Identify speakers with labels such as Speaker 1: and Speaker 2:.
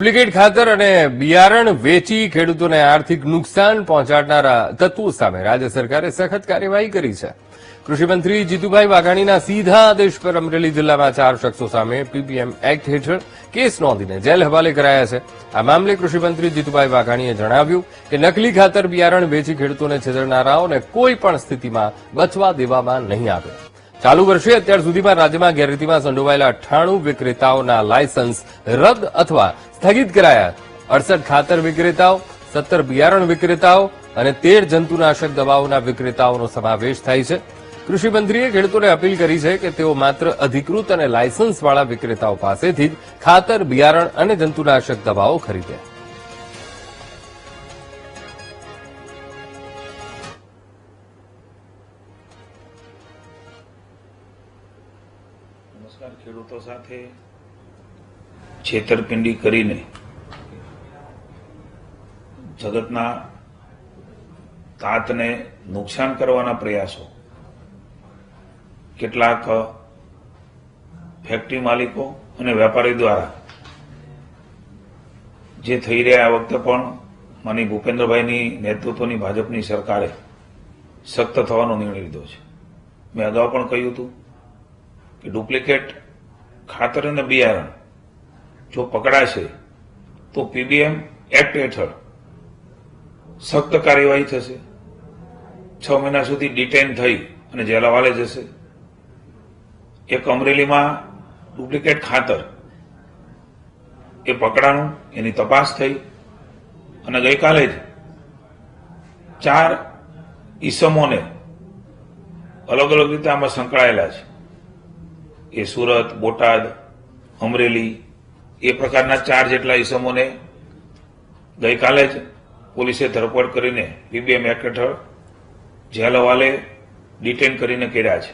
Speaker 1: Duplicate ખાતર અને બિયારણ વેચી ખેડૂતોને આર્થિક નુકસાન પહોંચાડનારા તત્વો સામે રાજ્ય સરકારે સખત કાર્યવાહી કરી છે. કૃષિમંત્રી જીતુભાઈ વાઘાણીના સીધા આદેશ પર અમરેલી જિલ્લામાં 4 શખ્સો સામે પીપીએમ એક્ટ હેઠળ કેસ નોંધીને જેલ હવાલે કરાયા છે. આ મામલે કૃષિમંત્રી જીતુભાઈ વાઘાણીએ જણાવ્યું કે નકલી ખાતર બિયારણ વેચી ખેડૂતોને છેતરનારાઓને કોઈ પણ સ્થિતિમાં બચવા દેવામાં નહીં આવે. ચાલુ વર્ષે અત્યાર સુધીમાં રાજ્યમાં ગેરરીતિમાં સંડોવાયેલા 98 વિક્રેતાઓના લાયસન્સ રદ અથવા સ્થગિત કરાયા. 68 ખાતર વિક્રેતાઓ, 17 બિયારણ વિક્રેતાઓ અને 13 જંતુનાશક દવાઓના વિક્રેતાઓનો સમાવેશ થાય છે. કૃષિમંત્રીએ ખેડૂતોને અપીલ કરી છે કે તેઓ માત્ર અધિકૃત અને લાયસન્સવાળા વિક્રેતાઓ પાસેથી જ ખાતર, બિયારણ અને જંતુનાશક દવાઓ ખરીદે.
Speaker 2: નમસ્કાર. ખેડૂતો સાથે છેતરપિંડી કરીને જગતના તાતને નુકસાન કરવાના પ્રયાસો કેટલાક ફેક્ટરી માલિકો અને વેપારી દ્વારા જે થઈ રહ્યા આ વખતે પણ માનીય ભૂપેન્દ્રભાઈની નેતૃત્વની ભાજપની સરકારે સખ્ત થવાનો નિર્ણય લીધો છે. મેં અગાઉ પણ કહ્યું હતું કે ડુપ્લિકેટ ખાતર અને બિયારણ જો પકડાશે તો પીબીએમ એક્ટ હેઠળ સખ્ત કાર્યવાહી થશે. 6 મહિના સુધી ડિટેન થઈ અને જેલ હવાલે જશે. એક અમરેલીમાં ડુપ્લિકેટ ખાતર એ પકડાનું, એની તપાસ થઈ અને ગઈકાલે જ 4 ઈસમોને અલગ અલગ રીતે આમાં સંકળાયેલા છે. એ સુરત, બોટાદ, અમરેલી એ પ્રકારના 4 જેટલા ઈસમોને ગઈકાલે જ પોલીસે ધરપકડ કરીને પીબીએમ એક્ટ હેઠળ જેલ હવાલે ડિટેન કરીને કર્યા છે.